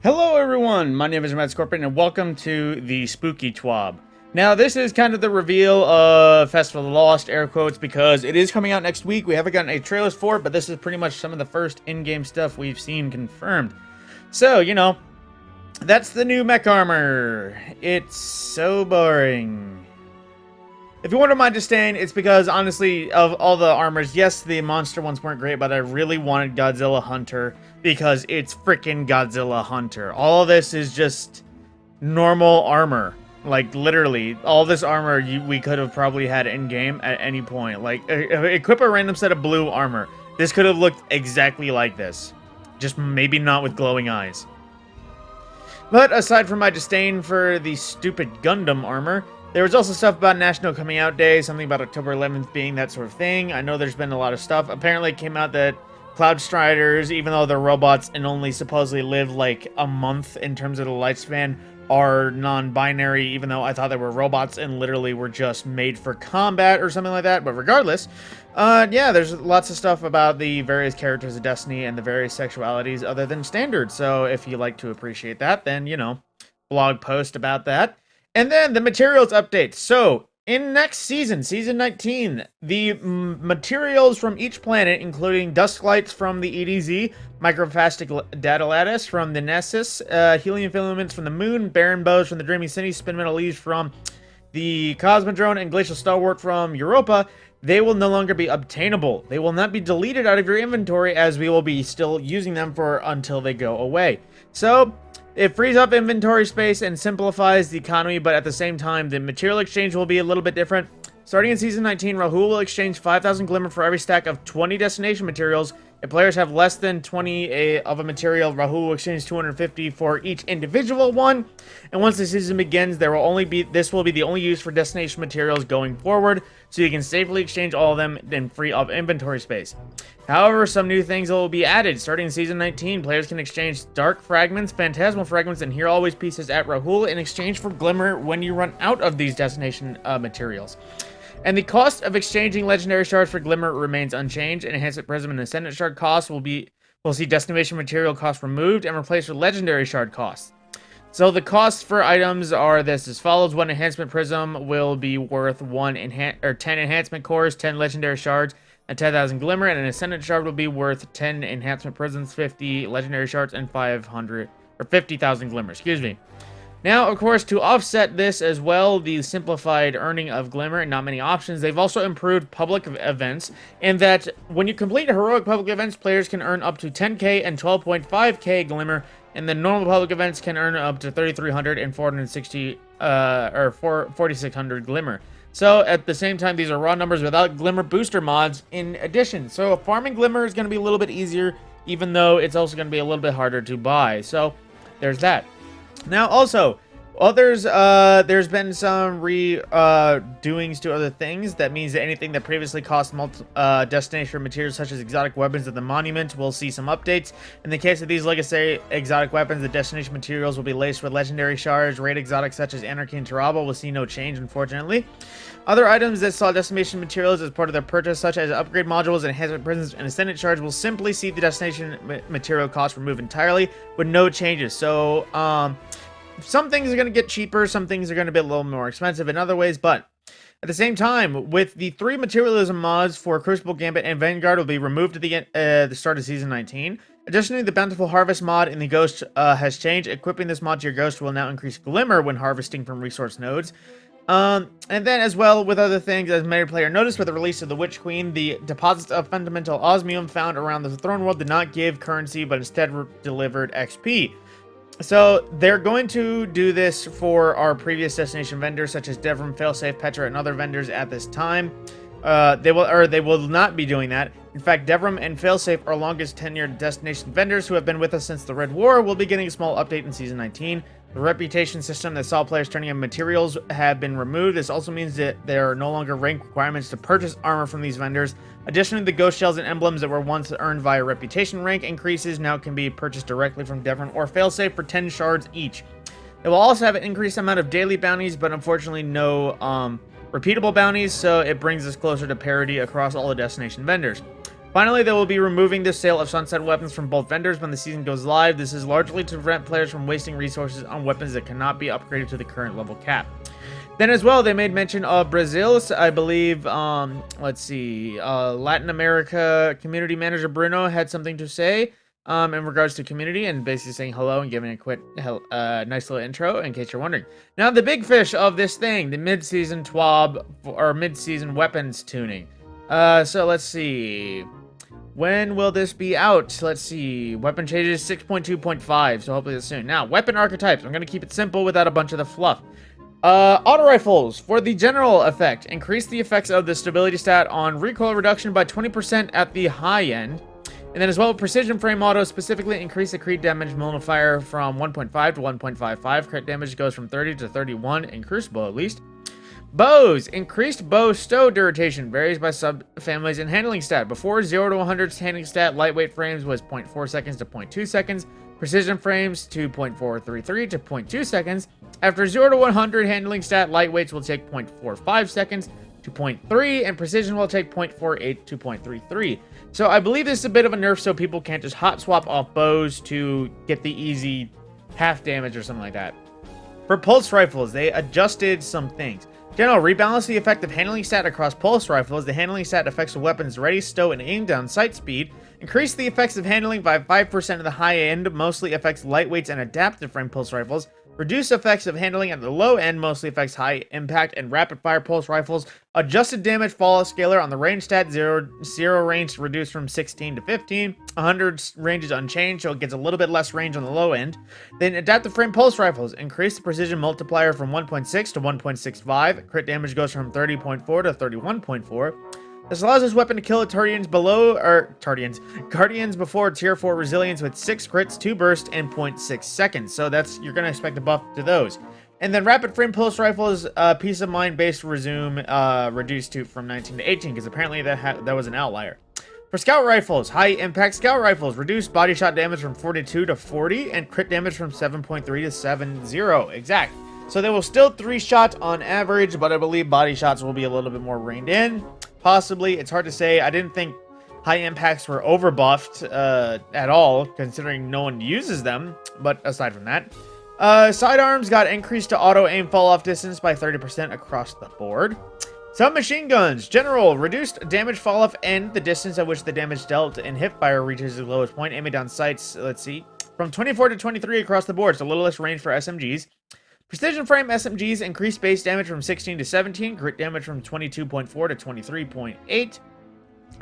Hello everyone, my name is Matt Scorpion and welcome to the Spooky TWAB. Now this is kind of the reveal of Festival of the Lost, air quotes, because it is coming out next week. We haven't gotten any trailers for it, but this is pretty much some of the first in-game stuff we've seen confirmed. So, that's the new mech armor. It's so boring. If you wonder my disdain, it's because, honestly, of all the armors, yes, the monster ones weren't great, but I really wanted Godzilla Hunter because it's freaking Godzilla Hunter. All of this is just normal armor. Like, literally, all this armor we could have probably had in-game at any point. Like, equip a random set of blue armor. This could have looked exactly like this. Just maybe not with glowing eyes. But aside from my disdain for the stupid Gundam armor, there was also stuff about National Coming Out Day, something about October 11th being that sort of thing. I know there's been a lot of stuff. Apparently it came out that Cloud Striders, even though they're robots and only supposedly live like a month in terms of the lifespan, are non-binary, even though I thought they were robots and literally were just made for combat or something like that. But regardless, yeah, there's lots of stuff about the various characters of Destiny and the various sexualities other than standard. So if you like to appreciate that, then, blog post about that. And then the materials update. So, in next season, Season 19, the materials from each planet, including dusk lights from the EDZ, microplastic data lattice from the Nessus, helium filaments from the Moon, barren bows from the Dreaming City, spin metal leaves from the Cosmodrome, and glacial stalwart from Europa, they will no longer be obtainable. They will not be deleted out of your inventory, as we will be still using them for until they go away. So, it frees up inventory space and simplifies the economy, but at the same time, the material exchange will be a little bit different. Starting in Season 19, Rahul will exchange 5,000 Glimmer for every stack of 20 destination materials. If players have less than 20 of a material, Rahul will exchange 250 for each individual one. And once the season begins, this will be the only use for destination materials going forward, so you can safely exchange all of them and free up inventory space. However, some new things will be added. Starting in Season 19, players can exchange dark fragments, phantasmal fragments, and here always pieces at Rahul in exchange for Glimmer when you run out of these destination materials. And the cost of exchanging legendary shards for Glimmer remains unchanged. Enhancement Prism and Ascendant Shard costs will see destination material costs removed and replaced with legendary shard costs. So the costs for items are this as follows. One Enhancement Prism will be worth 10 Enhancement Cores, 10 legendary shards, and 10,000 Glimmer, and an Ascendant Shard will be worth 10 Enhancement Prisms, 50 legendary shards, and 50,000 Glimmer, excuse me. Now, of course, to offset this as well, the simplified earning of Glimmer and not many options, they've also improved public events in that when you complete heroic public events, players can earn up to 10k and 12.5k Glimmer, and the normal public events can earn up to 3,300 and 4,600 Glimmer. So, at the same time, these are raw numbers without Glimmer booster mods in addition. So, farming Glimmer is going to be a little bit easier, even though it's also going to be a little bit harder to buy. So, there's that. Now, also, there's been some doings to other things. That means that anything that previously cost destination materials, such as exotic weapons of the monument, will see some updates. In the case of these legacy exotic weapons, the destination materials will be laced with legendary shards. Raid exotics such as Anarchy and TWAB will see no change, unfortunately. Other items that saw destination materials as part of their purchase, such as upgrade modules, enhancement prisms, and ascendant shards, will simply see the destination material cost removed entirely with no changes. So, some things are going to get cheaper, some things are going to be a little more expensive in other ways, but at the same time, with the 3 materialism mods for Crucible, Gambit, and Vanguard will be removed at the start of Season 19. Additionally, the Bountiful Harvest mod in the Ghost has changed. Equipping this mod to your Ghost will now increase Glimmer when harvesting from resource nodes. And then as well, with other things, as many player noticed with the release of the Witch Queen, the deposits of fundamental osmium found around the throne world did not give currency, but instead delivered XP. So they're going to do this for our previous destination vendors, such as Devrim, Failsafe, Petra, and other vendors at this time. They will not be doing that. In fact, Devrim and Failsafe, our longest tenured destination vendors who have been with us since the Red War, will be getting a small update in Season 19. The reputation system that saw players turning in materials have been removed. This also means that there are no longer rank requirements to purchase armor from these vendors. Additionally, the ghost shells and emblems that were once earned via reputation rank increases now can be purchased directly from Devrim or Failsafe for 10 shards each. It will also have an increased amount of daily bounties, but unfortunately no repeatable bounties, so it brings us closer to parity across all the destination vendors. Finally, they will be removing the sale of sunset weapons from both vendors when the season goes live. This is largely to prevent players from wasting resources on weapons that cannot be upgraded to the current level cap. Then as well, they made mention of Brazil. So I believe, let's see, Latin America community manager Bruno had something to say in regards to community and basically saying hello and giving a quick, nice little intro in case you're wondering. Now, the big fish of this thing, the mid-season TWAB or mid-season weapons tuning. So let's see. When will this be out? Let's see. Weapon changes 6.2.5, so hopefully it's soon. Now, weapon archetypes. I'm going to keep it simple without a bunch of the fluff. Auto rifles. For the general effect, increase the effects of the stability stat on recoil reduction by 20% at the high end. And then as well, precision frame auto, specifically increase the crit damage multiplier from 1.5 to 1.55. Crit damage goes from 30 to 31 in Crucible at least. Bows. Increased bow stow duration varies by subfamilies and handling stat. Before 0 to 100 handling stat, lightweight frames was 0.4 seconds to 0.2 seconds. Precision frames 2.433 to 0.2 seconds. After 0 to 100 handling stat, lightweights will take 0.45 seconds to 0.3, and precision will take 0.48 to 0.33. So I believe this is a bit of a nerf so people can't just hot swap off bows to get the easy half damage or something like that. For pulse rifles, they adjusted some things. General, rebalance the effect of handling stat across pulse rifles. The handling stat affects the weapon's ready, stow, and aim down sight speed. Increase the effects of handling by 5% at the high end, mostly affects lightweights and adaptive frame pulse rifles. Reduce effects of handling at the low end, mostly affects high impact and rapid fire pulse rifles. Adjusted damage fallout scaler on the range stat, 0 range reduced from 16 to 15. 100 range is unchanged, so it gets a little bit less range on the low end. Then adaptive frame pulse rifles, increase the precision multiplier from 1.6 to 1.65. Crit damage goes from 30.4 to 31.4. This allows this weapon to kill Guardians before tier 4 resilience with 6 crits, 2 burst, and 0.6 seconds. So that's, you're going to expect a buff to those. And then rapid frame pulse rifles, peace of mind based resume, reduced to from 19 to 18, because apparently that was an outlier. For scout rifles, high impact scout rifles, reduce body shot damage from 42 to 40, and crit damage from 7.3 to 70 exact. So they will still 3-shot on average, but I believe body shots will be a little bit more reined in. Possibly. It's hard to say. I didn't think high impacts were overbuffed at all, considering no one uses them. But aside from that, sidearms got increased to auto aim fall off distance by 30% across the board. Submachine guns. General. Reduced damage fall off and the distance at which the damage dealt in hipfire reaches its lowest point. Aiming down sights, let's see, from 24 to 23 across the board. It's a little less range for SMGs. Precision frame SMGs increased base damage from 16 to 17, crit damage from 22.4 to 23.8.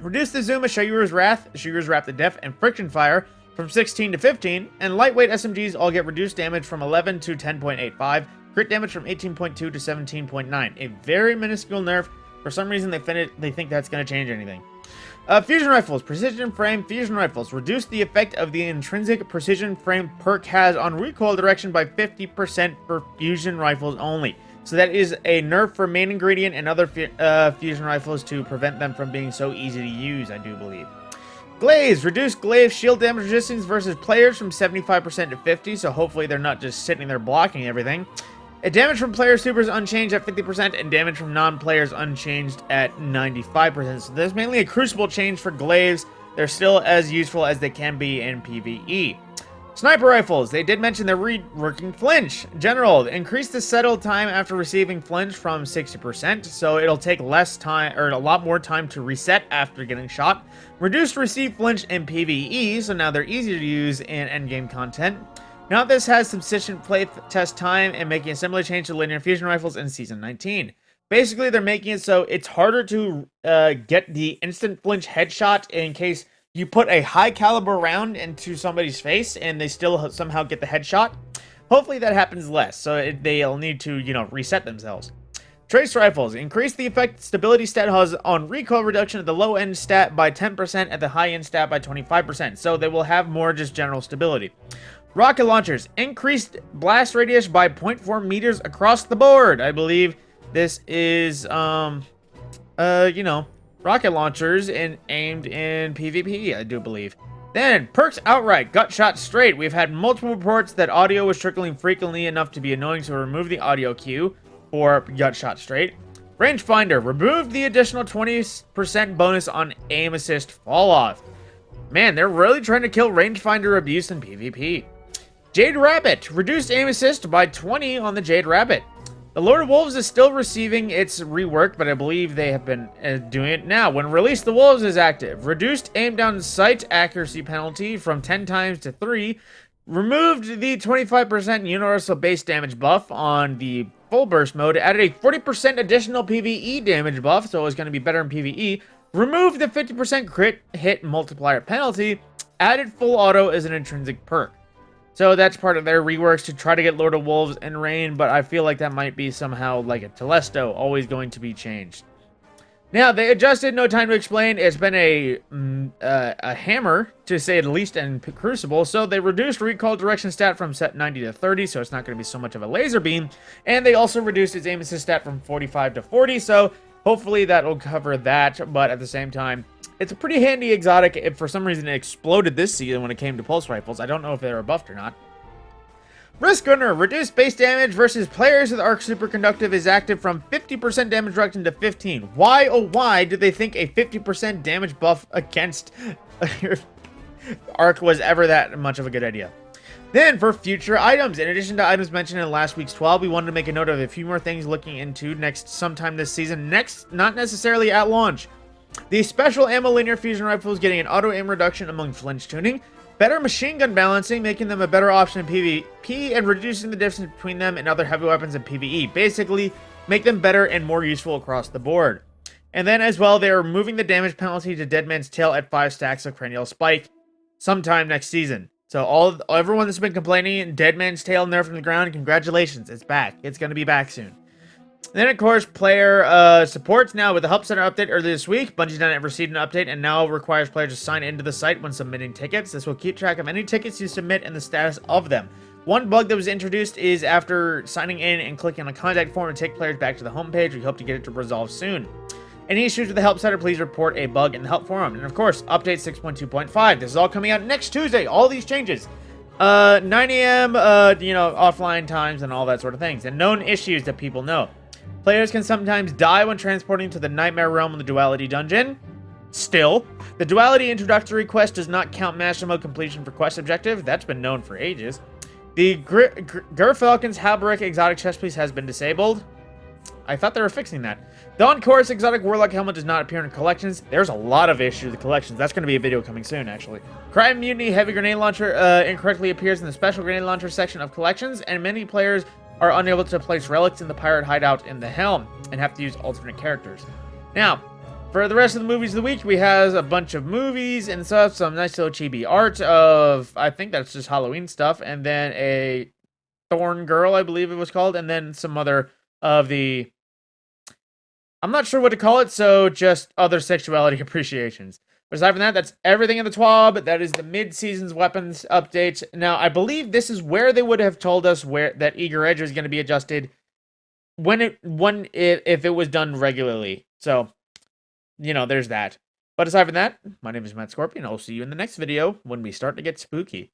Reduce the zoom of Shayura's Wrath the Def, and Friction Fire from 16 to 15, and lightweight SMGs all get reduced damage from 11 to 10.85, crit damage from 18.2 to 17.9. A very minuscule nerf. For some reason, they think that's going to change anything. Fusion rifles. Precision frame fusion rifles. Reduce the effect of the intrinsic precision frame perk has on recoil direction by 50% for fusion rifles only. So that is a nerf for main ingredient and other fusion rifles to prevent them from being so easy to use, I do believe. Glaives. Reduce glaive shield damage resistance versus players from 75% to 50%, so hopefully they're not just sitting there blocking everything. Damage from player supers unchanged at 50%, and damage from non-players unchanged at 95%. So there's mainly a crucible change for glaives. They're still as useful as they can be in PvE. Sniper rifles. They did mention they're reworking flinch. General, increase the settle time after receiving flinch from 60%, so it'll take less time, or a lot more time to reset after getting shot. Reduce receive flinch in PvE, so now they're easier to use in endgame content. Now this has sufficient play test time and making a similar change to linear fusion rifles in Season 19. Basically, they're making it so it's harder to get the instant flinch headshot in case you put a high caliber round into somebody's face and they still somehow get the headshot. Hopefully that happens less, so they'll need to, reset themselves. Trace rifles. Increase the effect stability stat has on recoil reduction at the low end stat by 10%, at the high end stat by 25%, so they will have more just general stability. Rocket launchers. Increased blast radius by 0.4 meters across the board. I believe this is, rocket launchers aimed in PvP, I do believe. Then, perks outright. Gut shot straight. We've had multiple reports that audio was trickling frequently enough to be annoying, so remove the audio cue for gut shot straight. Rangefinder, removed the additional 20% bonus on aim assist fall off. Man, they're really trying to kill rangefinder abuse in PvP. Jade Rabbit, reduced aim assist by 20 on the Jade Rabbit. The Lord of Wolves is still receiving its rework, but I believe they have been doing it now. When released, the Wolves is active. Reduced aim down sight accuracy penalty from 10 times to 3. Removed the 25% universal base damage buff on the full burst mode. Added a 40% additional PvE damage buff, so it was going to be better in PvE. Removed the 50% crit hit multiplier penalty. Added full auto as an intrinsic perk. So that's part of their reworks to try to get Lord of Wolves in Reign, but I feel like that might be somehow like a Telesto, always going to be changed. Now, they adjusted No Time to Explain. It's been a hammer, to say the least, in Crucible. So they reduced recall direction stat from set 90 to 30, so it's not going to be so much of a laser beam. And they also reduced its aim assist stat from 45 to 40, so hopefully that will cover that. But at the same time, it's a pretty handy exotic. If for some reason it exploded this season when it came to pulse rifles, I don't know if they were buffed or not. Risk Gunner, reduced base damage versus players with Arc Superconductive is active from 50% damage reduction to 15. Why, oh why, did they think a 50% damage buff against Arc was ever that much of a good idea? Then, for future items, in addition to items mentioned in last week's 12, we wanted to make a note of a few more things looking into sometime this season. Next, not necessarily at launch. The special ammo linear fusion rifle is getting an auto aim reduction among flinch tuning. Better machine gun balancing, making them a better option in PvP, and reducing the difference between them and other heavy weapons in PvE. Basically, make them better and more useful across the board. And then as well, they are removing the damage penalty to Dead Man's Tail at 5 stacks of Cranial Spike sometime next season. So everyone that's been complaining, Dead Man's Tail nerfed from the ground, congratulations, it's back. It's going to be back soon. Then, of course, player supports now with the Help Center update earlier this week. Bungie's not ever received an update and now requires players to sign into the site when submitting tickets. This will keep track of any tickets you submit and the status of them. One bug that was introduced is after signing in and clicking on a contact form to take players back to the homepage. We hope to get it to resolve soon. Any issues with the Help Center, please report a bug in the Help Forum. And, of course, update 6.2.5. This is all coming out next Tuesday. All these changes. 9 a.m., offline times and all that sort of things. And known issues that people know. Players can sometimes die when transporting to the Nightmare Realm in the Duality Dungeon. Still, the Duality Introductory Quest does not count Master Mode completion for quest objective. That's been known for ages. The Gerfalcon's Halberic exotic chestpiece has been disabled. I thought they were fixing that. The Encore exotic Warlock helmet does not appear in collections. There's a lot of issues with collections. That's going to be a video coming soon, actually. Crime Mutiny Heavy Grenade Launcher incorrectly appears in the Special Grenade Launcher section of collections, and many players are unable to place relics in the pirate hideout in the Helm and have to use alternate characters. Now, for the rest of the movies of the week, we have a bunch of movies and stuff, some nice little chibi art of, I think that's just Halloween stuff, and then a Thorn Girl, I believe it was called, and then some other of the, I'm not sure what to call it, so just other sexuality appreciations. But aside from that, that's everything in the TWAB. That is the mid-season's weapons update. Now, I believe this is where they would have told us where that Eager Edge was going to be adjusted if it was done regularly. So, there's that. But aside from that, my name is Matt Scorpion. I'll see you in the next video when we start to get spooky.